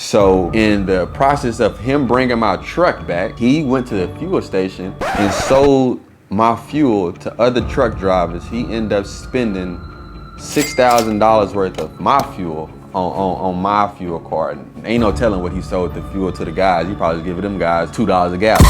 So in the process of him bringing my truck back, he went to the fuel station and sold my fuel to other truck drivers. He ended up spending $6,000 worth of my fuel on my fuel card. Ain't no telling what he sold the fuel to the guys. He probably was giving them guys $2 a gallon.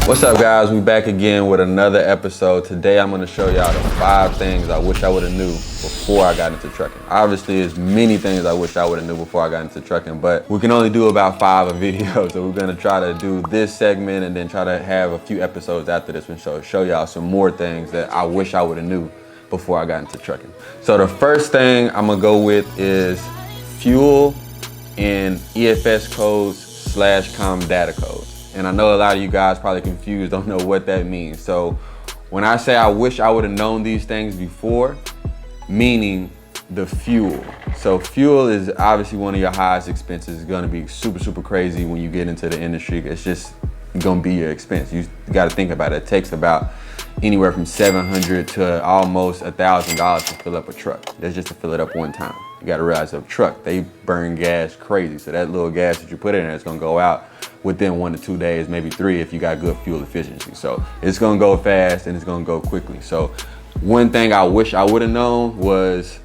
What's up, guys? We back again with another episode. Today I'm gonna show y'all the 5 things I wish I would've knew before I got into trucking. Obviously, there's many things I wish I would've knew before I got into trucking, but we can only do about 5 a video. So we're gonna try to do this segment and then try to have a few episodes after this one, show y'all some more things that I wish I would've knew before I got into trucking. So the first thing I'm gonna go with is fuel and EFS codes / com data codes. And I know a lot of you guys probably confused, don't know what that means. So when I say I wish I would have known these things before, meaning the fuel. So fuel is obviously one of your highest expenses. It's gonna be super crazy when you get into the industry. It's just gonna be your expense. You gotta think about it. It takes about anywhere from $700 to almost $1,000 to fill up a truck. That's just to fill it up one time. You gotta realize a truck, they burn gas crazy. So that little gas that you put in there is gonna go out within 1 to 2 days, maybe 3 if you got good fuel efficiency. So it's gonna go fast and it's gonna go quickly. So one thing I wish I would have known was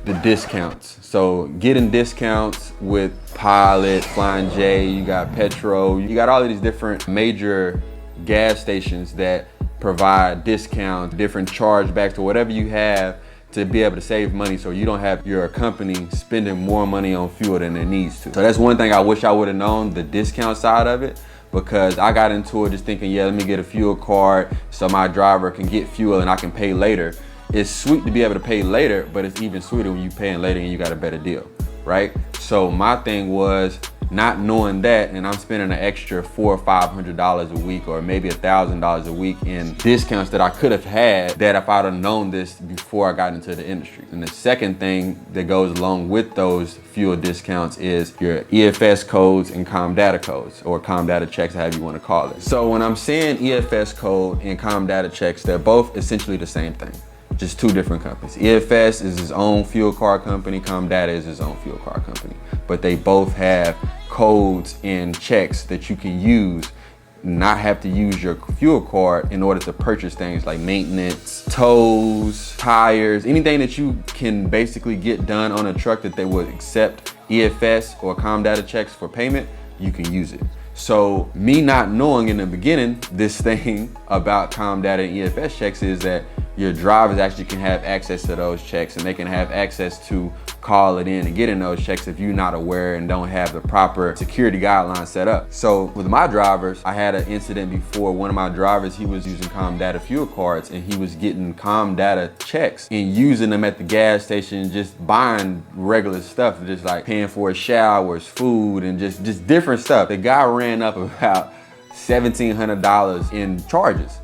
the discounts. So getting discounts with Pilot, Flying J, you got Petro, you got all of these different major gas stations that provide discounts, different chargebacks or whatever you have to be able to save money so you don't have your company spending more money on fuel than it needs to. So that's one thing I wish I would have known, the discount side of it, because I got into it just thinking, yeah, let me get a fuel card so my driver can get fuel and I can pay later. It's sweet to be able to pay later, but it's even sweeter when you paying later and you got a better deal, right? So my thing was not knowing that, and I'm spending an extra $400 or $500 a week, or maybe $1,000 a week in discounts that I could have had that if I'd have known this before I got into the industry. And the second thing that goes along with those fuel discounts is your EFS codes and com data codes, or com data checks, however you want to call it. So when I'm saying EFS code and com data checks, they're both essentially the same thing. Just 2 different companies. EFS is its own fuel card company, com data is its own fuel card company. But they both have codes and checks that you can use, not have to use your fuel card in order to purchase things like maintenance, tows, tires, anything that you can basically get done on a truck that they would accept EFS or com data checks for payment, you can use it. So me not knowing in the beginning this thing about com data and EFS checks is that your drivers actually can have access to those checks, and they can have access to call it in and get in those checks if you're not aware and don't have the proper security guidelines set up. So with my drivers, I had an incident before. One of my drivers, he was using com data fuel cards and he was getting com data checks and using them at the gas station, just buying regular stuff, just like paying for his showers, food, and just different stuff. The guy ran up about $1,700 in charges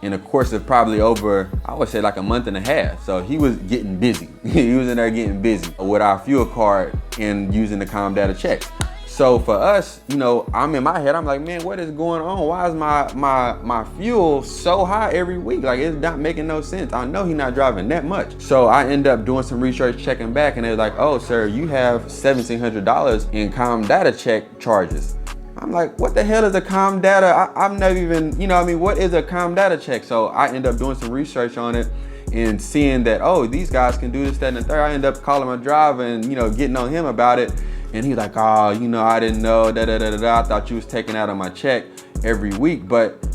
in a course of probably over, I would say, like a month and a half. So he was getting busy. He was in there getting busy with our fuel card and using the com data checks. So for us, you know, I'm in my head, I'm like, man, what is going on? Why is my fuel so high every week? Like, it's not making no sense. I know he's not driving that much. So I end up doing some research, checking back, and they're like, oh, sir, you have $1,700 in com data check charges. I'm like, what the hell is a com data? I'm never even, you know what I mean, what is a com data check? So I end up doing some research on it and seeing that, oh, these guys can do this, that, and the third. I end up calling my driver and, you know, getting on him about it. And he's like, oh, you know, I didn't know, I thought you was taking out on my check every week. But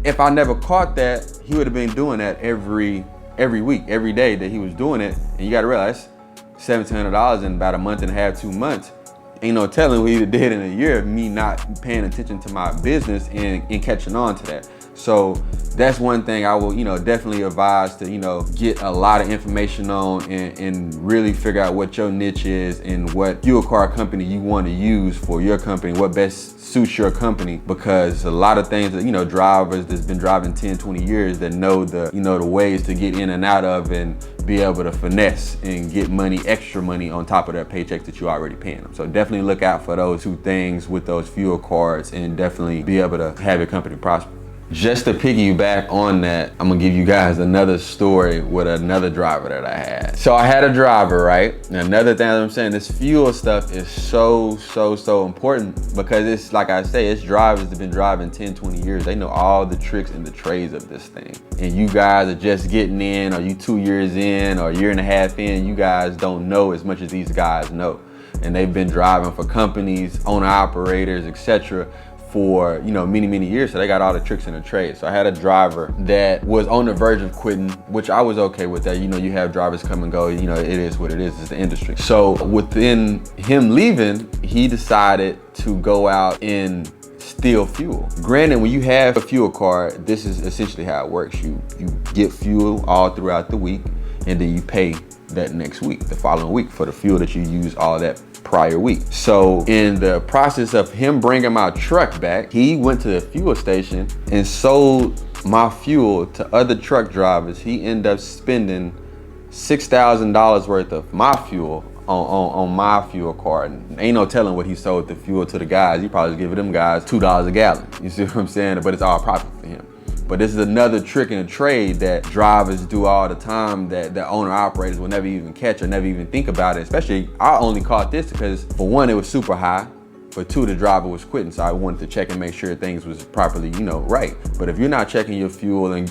if I never caught that, he would have been doing that every week, every day that he was doing it. And you got to realize, $1,700 in about a month and a half, 2 months. Ain't no telling what he did in a year of me not paying attention to my business and catching on to that. So that's one thing I will, you know, definitely advise to, you know, get a lot of information on and really figure out what your niche is and what fuel card company you want to use for your company, what best suits your company, because a lot of things that, you know, drivers that's been driving 10, 20 years that know the, you know, the ways to get in and out of and be able to finesse and get money, extra money on top of their paychecks that you're already paying them. So definitely look out for those 2 things with those fuel cards and definitely be able to have your company prosper. Just to piggyback on that, I'm gonna give you guys another story with another driver that I had. So I had a driver, right? And another thing that I'm saying, this fuel stuff is so important, because it's like I say, it's drivers that have been driving 10, 20 years. They know all the tricks and the trades of this thing. And you guys are just getting in, or you 2 years in, or a year and a half in, you guys don't know as much as these guys know. And they've been driving for companies, owner operators, etc., for many years, so they got all the tricks in the trade. So I had a driver that was on the verge of quitting, which I was okay with that. You have drivers come and go, it is what it is, it's the industry. So within him leaving, he decided to go out and steal fuel. Granted, when you have a fuel card, this is essentially how it works. You get fuel all throughout the week, and then you pay that next week, the following week, for the fuel that you use all that prior week. So in the process of him bringing my truck back, he went to the fuel station and sold my fuel to other truck drivers. He ended up spending $6,000 worth of my fuel on my fuel card. And ain't no telling what he sold the fuel to the guys. He probably was giving them guys $2 a gallon. You see what I'm saying? But it's all profit for him. But this is another trick in the trade that drivers do all the time that the owner operators will never even catch or never even think about it. Especially, I only caught this because, for one, it was super high. For two, the driver was quitting, so I wanted to check and make sure things was properly, right. But if you're not checking your fuel and,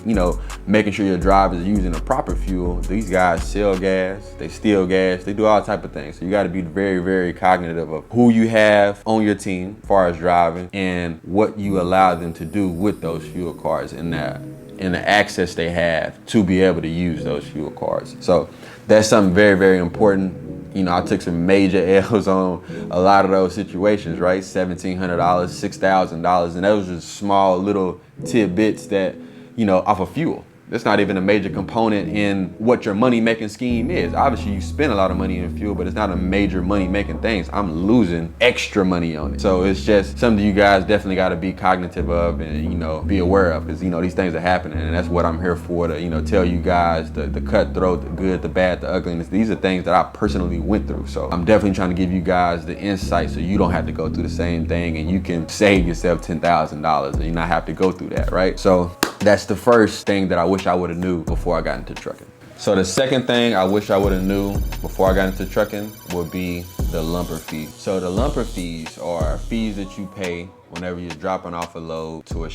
making sure your drivers are using the proper fuel, these guys sell gas, they steal gas, they do all type of things. So you gotta be very cognitive of who you have on your team as far as driving and what you allow them to do with those fuel cards and the access they have to be able to use those fuel cards. So that's something very important. I took some major L's on a lot of those situations, right? $1,700, $6,000, and those are small little tidbits that, off of fuel. That's not even a major component in what your money-making scheme is. Obviously, you spend a lot of money in fuel, but it's not a major money-making thing. I'm losing extra money on it. So it's just something you guys definitely got to be cognitive of and, be aware of, because, these things are happening, and that's what I'm here for, to, tell you guys the cutthroat, the good, the bad, the ugliness. These are things that I personally went through. So I'm definitely trying to give you guys the insight so you don't have to go through the same thing and you can save yourself $10,000 and you not have to go through that, right? So that's the first thing that I wish I would have knew before I got into trucking. So the second thing I wish I would have knew before I got into trucking would be the lumper fee. So the lumper fees are fees that you pay whenever you're dropping off a load to a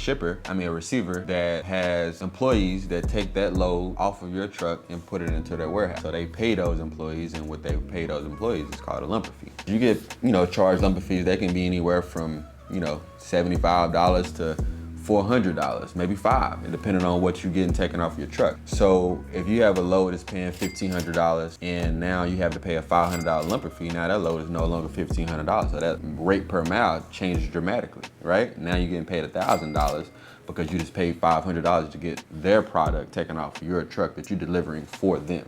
receiver that has employees that take that load off of your truck and put it into their warehouse. So they pay those employees, and what they pay those employees is called a lumper fee. You get, charged lumper fees. They can be anywhere from, $75 to $400, maybe $500, depending on what you're getting taken off your truck. So if you have a load that's paying $1,500 and now you have to pay a $500 lumper fee, now that load is no longer $1,500. So that rate per mile changes dramatically, right? Now you're getting paid $1,000 because you just paid $500 to get their product taken off your truck that you're delivering for them.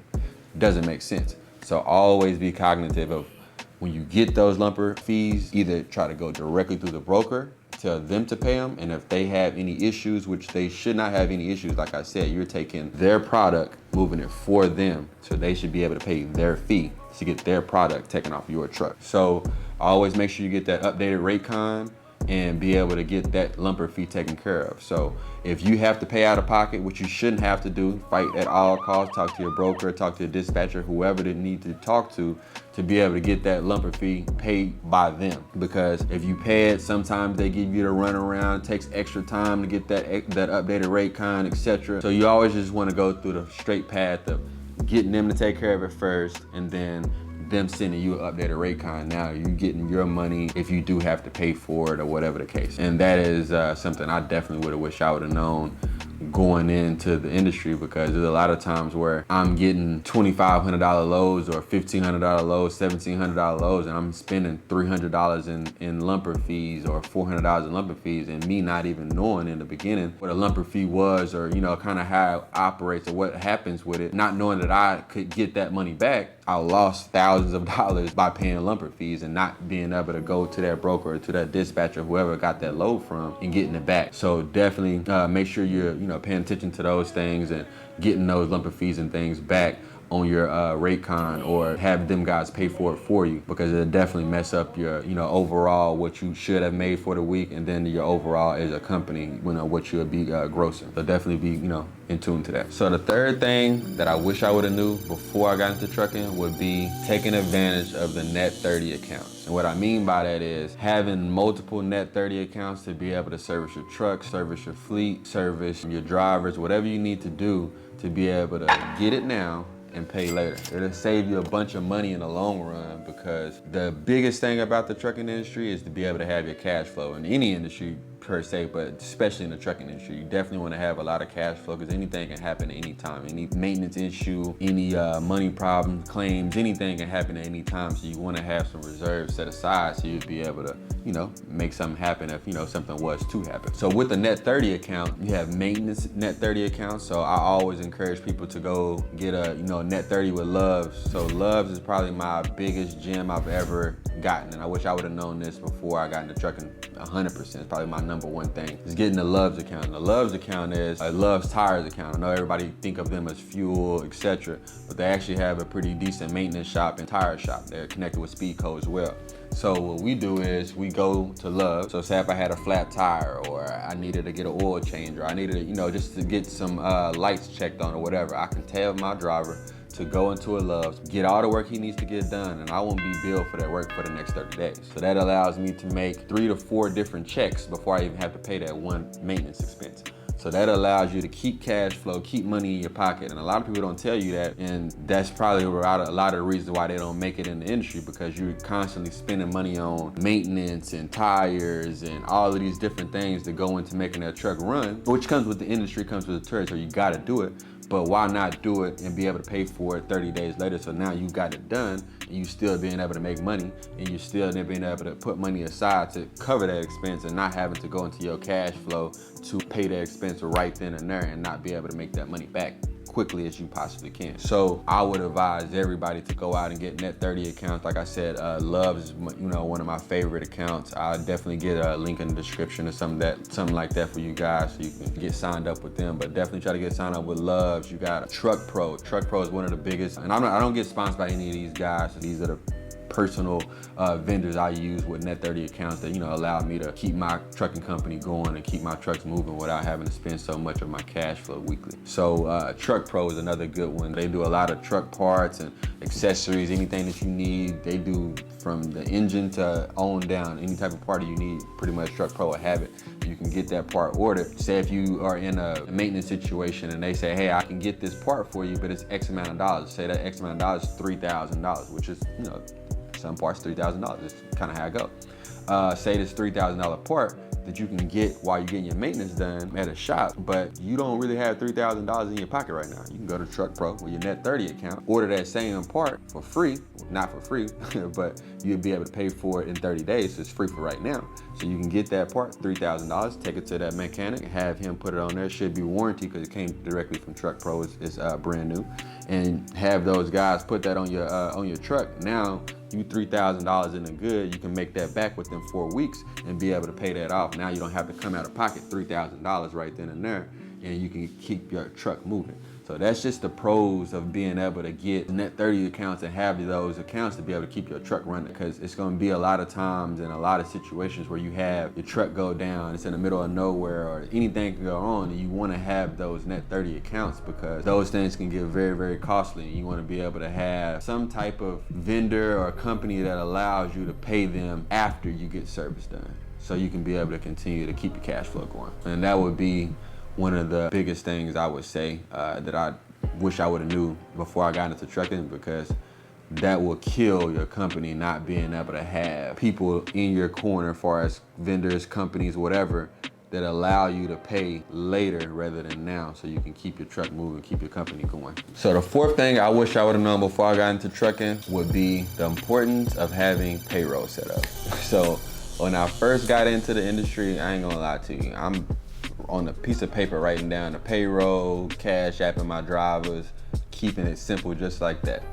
Doesn't make sense. So always be cognitive of when you get those lumper fees, either try to go directly through the broker, tell them to pay them, and if they have any issues, which they should not have any issues, like I said, you're taking their product, moving it for them, so they should be able to pay their fee to get their product taken off your truck. So always make sure you get that updated rate con and be able to get that lumper fee taken care of. So if you have to pay out of pocket, which you shouldn't have to do, fight at all costs, talk to your broker, talk to your dispatcher, whoever they need to talk to be able to get that lumper fee paid by them. Because if you pay it, sometimes they give you the runaround, it takes extra time to get that updated rate con, etc. So you always just want to go through the straight path of getting them to take care of it first, and then them sending you an updated rate con. Now you getting your money if you do have to pay for it or whatever the case. And that is something I definitely would have wished I would have known going into the industry, because there's a lot of times where I'm getting $2,500 loads or $1,500 loads, $1,700 loads, and I'm spending $300 in lumper fees or $400 in lumper fees, and me not even knowing in the beginning what a lumper fee was, or kind of how it operates or what happens with it, not knowing that I could get that money back. I lost thousands of dollars by paying lumper fees and not being able to go to that broker or to that dispatcher, whoever got that load from, and getting it back. So definitely make sure you're paying attention to those things and getting those lumper fees and things back. on your rate con, or have them guys pay for it for you, because it'll definitely mess up your, overall what you should have made for the week, and then your overall as a company, what you'll be grossing. So definitely be, in tune to that. So the third thing that I wish I would have knew before I got into trucking would be taking advantage of the net 30 accounts. And what I mean by that is having multiple net 30 accounts to be able to service your truck, service your fleet, service your drivers, whatever you need to do to be able to get it now and pay later. It'll save you a bunch of money in the long run, because the biggest thing about the trucking industry is to be able to have your cash flow. In any industry per se, but especially in the trucking industry, you definitely want to have a lot of cash flow, because anything can happen at any time. Any maintenance issue, any money problems, claims, anything can happen at any time. So you want to have some reserves set aside so you'll be able to, make something happen if, something was to happen. So with the net 30 account, you have maintenance net 30 accounts. So I always encourage people to go get a, net 30 with Loves. So Loves is probably my biggest gem I've ever gotten. And I wish I would have known this before I got into trucking 100%. It's probably my number one thing, is getting the Loves account. And the Loves account is a Loves tires account. I know everybody think of them as fuel, etc., but they actually have a pretty decent maintenance shop and tire shop. They're connected with Speedco as well. So what we do is we go to Love. So say if I had a flat tire, or I needed to get an oil change, or I needed to, just to get some lights checked on or whatever, I can tell my driver to go into a Love's, get all the work he needs to get done, and I won't be billed for that work for the next 30 days. So that allows me to make 3 to 4 different checks before I even have to pay that one maintenance expense. So that allows you to keep cash flow, keep money in your pocket. And a lot of people don't tell you that, and that's probably a lot of the reasons why they don't make it in the industry, because you're constantly spending money on maintenance and tires and all of these different things that go into making that truck run, which comes with the industry, comes with the territory, so you gotta do it. But why not do it and be able to pay for it 30 days later? So now you got it done, and you still being able to make money, and you still being able to put money aside to cover that expense, and not having to go into your cash flow to pay that expense right then and there, and not be able to make that money back quickly as you possibly can. So I would advise everybody to go out and get net 30 accounts. Like I said, Loves is one of my favorite accounts. I'll definitely get a link in the description or something like that for you guys, so you can get signed up with them. But definitely try to get signed up with Loves. You got Truck Pro. Truck Pro is one of the biggest, and I don't get sponsored by any of these guys. So these are the personal vendors I use with net 30 accounts that allow me to keep my trucking company going and keep my trucks moving without having to spend so much of my cash flow weekly. So Truck Pro is another good one. They do a lot of truck parts and accessories, anything that you need. They do from the engine to on down, any type of part you need, pretty much Truck Pro will have it. You can get that part ordered. Say if you are in a maintenance situation and they say, hey, I can get this part for you, but it's X amount of dollars. Say that X amount of dollars is $3,000, which is, some parts $3,000. That's kind of how I go. Say this $3,000 part that you can get while you're getting your maintenance done at a shop, but you don't really have $3,000 in your pocket right now. You can go to Truck Pro with your net 30 account, order that same part for free, not for free, but you'll be able to pay for it in 30 days. So it's free for right now. So you can get that part, $3,000, take it to that mechanic, have him put it on there. Should be warranty because it came directly from Truck Pro. It's brand new, and have those guys put that on your truck. Now you $3,000 in the good, you can make that back within 4 weeks and be able to pay that off. Now you don't have to come out of pocket $3,000 right then and there, and you can keep your truck moving. So that's just the pros of being able to get net 30 accounts and have those accounts to be able to keep your truck running, because it's going to be a lot of times and a lot of situations where you have your truck go down, it's in the middle of nowhere, or anything can go on, and you want to have those net 30 accounts, because those things can get very, very costly, and you want to be able to have some type of vendor or company that allows you to pay them after you get service done, so you can be able to continue to keep your cash flow going. And that would be one of the biggest things I would say that I wish I would have knew before I got into trucking, because that will kill your company not being able to have people in your corner, as far as vendors, companies, whatever, that allow you to pay later rather than now, so you can keep your truck moving, keep your company going. So the fourth thing I wish I would have known before I got into trucking would be the importance of having payroll set up. So when I first got into the industry, I ain't gonna lie to you, I'm on a piece of paper writing down the payroll, cash apping my drivers, keeping it simple just like that,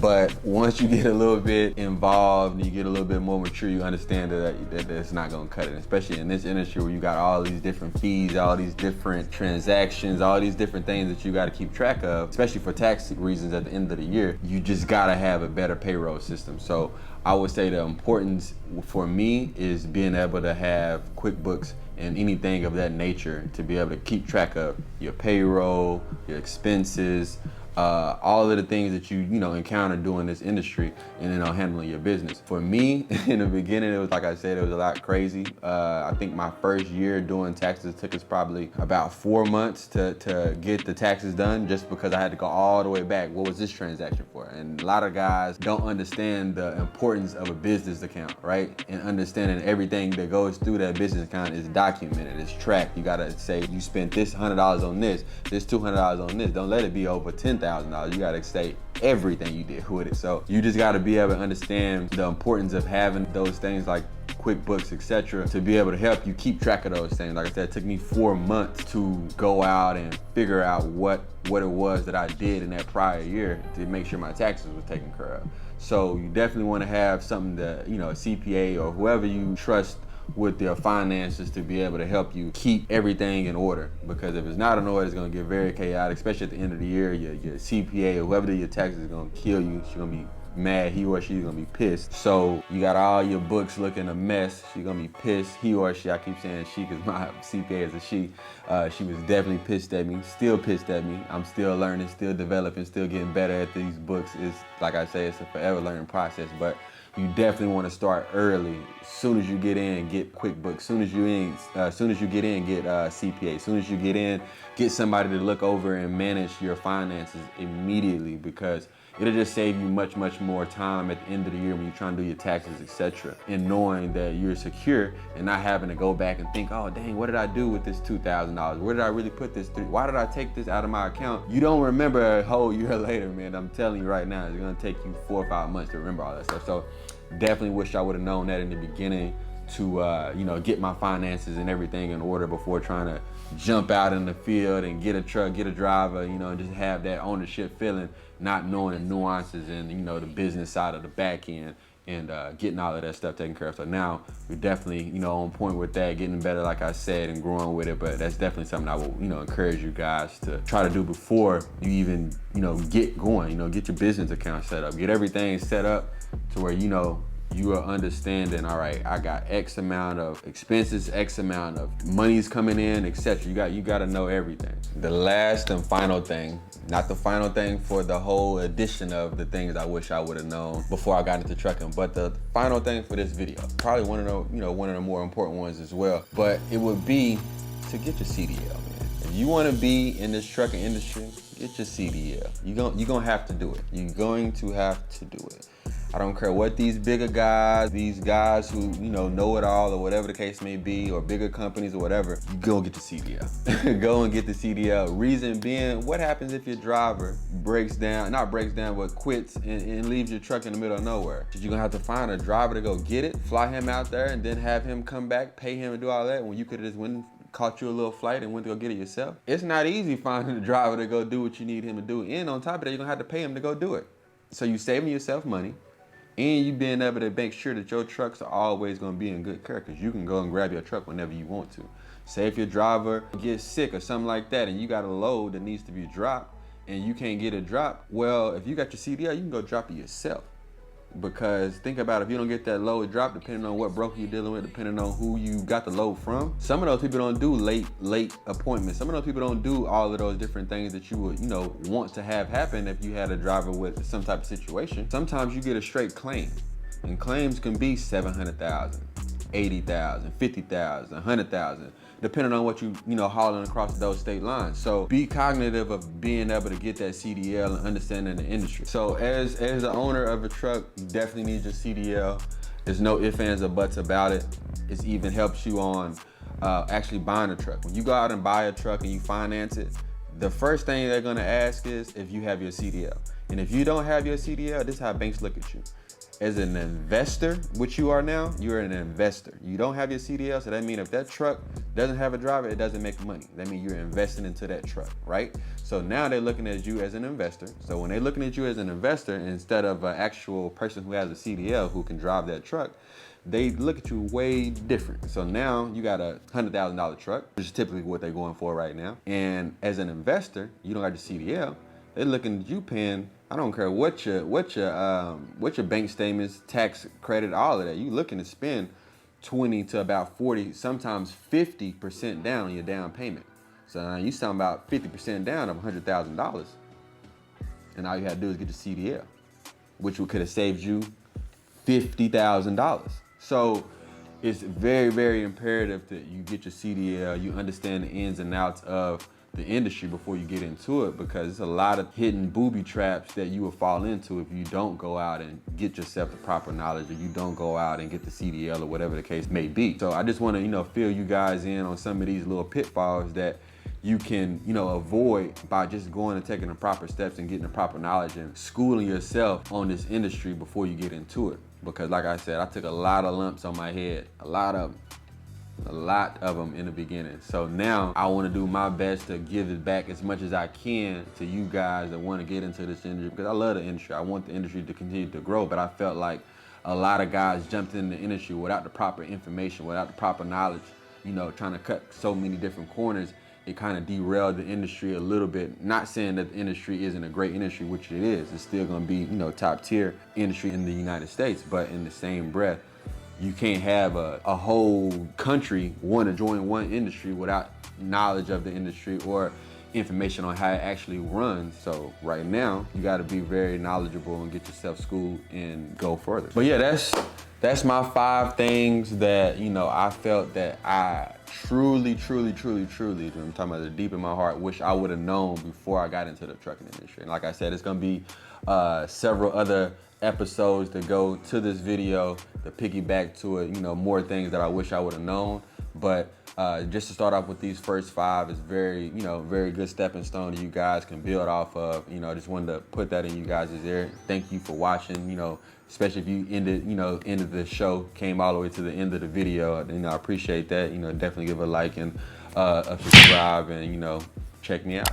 But once you get a little bit involved and you get a little bit more mature, you understand that it's not gonna cut it, especially in this industry where you got all these different fees, all these different transactions, all these different things that you gotta keep track of, especially for tax reasons at the end of the year. You just gotta have a better payroll system. So I would say the importance for me is being able to have QuickBooks and anything of that nature to be able to keep track of your payroll, your expenses, all of the things that you encounter doing this industry and then handling your business. For me, in the beginning, it was like I said, it was a lot crazy. I think my first year doing taxes took us probably about 4 months to get the taxes done, just because I had to go all the way back. What was this transaction for? And a lot of guys don't understand the importance of a business account, right? And understanding everything that goes through that business account is documented, it's tracked. You gotta say you spent this $100 on this $200 on this. Don't let it be over $10,000. You gotta say everything you did with it. So you just gotta be able to understand the importance of having those things like QuickBooks, etc., to be able to help you keep track of those things. Like I said, it took me 4 months to go out and figure out what it was that I did in that prior year to make sure my taxes were taken care of. So you definitely want to have something that, a CPA or whoever you trust with their finances to be able to help you keep everything in order. Because if it's not in order, it's gonna get very chaotic, especially at the end of the year. Your CPA or whoever did your taxes is gonna kill you. She's gonna be mad, he or she's gonna be pissed. So you got all your books looking a mess, she's gonna be pissed. He or she, I keep saying she because my CPA is a she. She was definitely pissed at me, still pissed at me. I'm still learning, still developing, still getting better at these books. It's like I say, it's a forever learning process, but you definitely want to start early. As soon as you get in, get QuickBooks. Soon as you get in, get CPA. Soon as you get in, get somebody to look over and manage your finances immediately, because it'll just save you much more time at the end of the year when you're trying to do your taxes, etc. And knowing that you're secure and not having to go back and think, oh dang, what did I do with this $2,000? Where did I really put this? Why did I take this out of my account? You don't remember a whole year later, man. I'm telling you right now, it's gonna take you 4 or 5 months to remember all that stuff. So definitely wish I would have known that in the beginning to get my finances and everything in order before trying to jump out in the field and get a truck, get a driver, and just have that ownership feeling, not knowing the nuances and the business side of the back end, and getting all of that stuff taken care of. So now we're definitely on point with that, getting better, like I said, and growing with it. But that's definitely something I will encourage you guys to try to do before you even get going. Get your business account set up, get everything set up to where you are understanding, all right, I got X amount of expenses, X amount of money's coming in, etc. You got to know everything. The last and final thing, not the final thing for the whole edition of the things I wish I would have known before I got into trucking, but the final thing for this video, probably one of the more important ones as well, but it would be to get your CDL, man. If you want to be in this trucking industry, get your CDL. You're gonna have to do it. You're going to have to do it. I don't care what these bigger guys, these guys who, know it all or whatever the case may be, or bigger companies or whatever, you go and get the CDL. Go and get the CDL. Reason being, what happens if your driver but quits and leaves your truck in the middle of nowhere? You're gonna have to find a driver to go get it, fly him out there, and then have him come back, pay him and do all that, when you could have just went, caught you a little flight and went to go get it yourself. It's not easy finding a driver to go do what you need him to do. And on top of that, you're gonna have to pay him to go do it. So you saving yourself money, and you being able to make sure that your trucks are always gonna be in good care, because you can go and grab your truck whenever you want to. Say if your driver gets sick or something like that and you got a load that needs to be dropped and you can't get it dropped, well, if you got your CDL, you can go drop it yourself. Because think about it, if you don't get that load dropped, depending on what broker you're dealing with, depending on who you got the load from, some of those people don't do late appointments. Some of those people don't do all of those different things that you would, want to have happen if you had a driver with some type of situation. Sometimes you get a straight claim, and claims can be 700,000, 80,000, 50,000, 100,000, depending on what you hauling across those state lines. So be cognitive of being able to get that CDL and understanding the industry. So as the owner of a truck, you definitely need your CDL. There's no ifs, ands, or buts about it. It even helps you on actually buying a truck. When you go out and buy a truck and you finance it, the first thing they're gonna ask is if you have your CDL. And if you don't have your CDL, this is how banks look at you. as an investor, which you are now, you're an investor. You don't have your CDL, so that means if that truck doesn't have a driver, it doesn't make money. That means you're investing into that truck, right? So now they're looking at you as an investor. So when they're looking at you as an investor, instead of an actual person who has a CDL who can drive that truck, they look at you way different. So now you got a $100,000 truck, which is typically what they're going for right now. And as an investor, you don't got your CDL. They're looking at you paying, I don't care what your bank statements, tax credit, all of that. You looking to spend 20 to about 40, sometimes 50% down on your down payment. So now you sound about 50% down of $100,000. And all you had to do is get your CDL, which could have saved you $50,000. So it's very, very imperative that you get your CDL, you understand the ins and outs of the industry before you get into it, because there's a lot of hidden booby traps that you will fall into if you don't go out and get yourself the proper knowledge, or you don't go out and get the CDL, or whatever the case may be. So I just want to, fill you guys in on some of these little pitfalls that you can, avoid by just going and taking the proper steps and getting the proper knowledge and schooling yourself on this industry before you get into it. Because like I said, I took a lot of lumps on my head, a lot of them in the beginning. So now I want to do my best to give it back as much as I can to you guys that want to get into this industry, because I love the industry. I want the industry to continue to grow, but I felt like a lot of guys jumped in the industry without the proper information, without the proper knowledge, trying to cut so many different corners. It kind of derailed the industry a little bit. Not saying that the industry isn't a great industry, which it is. It's still going to be, top tier industry in the United States. But in the same breath, you can't have a whole country want to join one industry without knowledge of the industry or information on how it actually runs. So right now, you got to be very knowledgeable and get yourself schooled and go further. But yeah, that's my 5 things that, I felt that I truly, I'm talking about the deep in my heart, wish I would have known before I got into the trucking industry. And like I said, it's gonna be several other episodes that go to this video to piggyback to it, more things that I wish I would have known. But just to start off with these first 5 is very, very good stepping stone that you guys can build off of. Just wanted to put that in you guys' ear. Thank you for watching, especially if you ended the show, came all the way to the end of the video. I appreciate that. Definitely give a like and a subscribe and, check me out.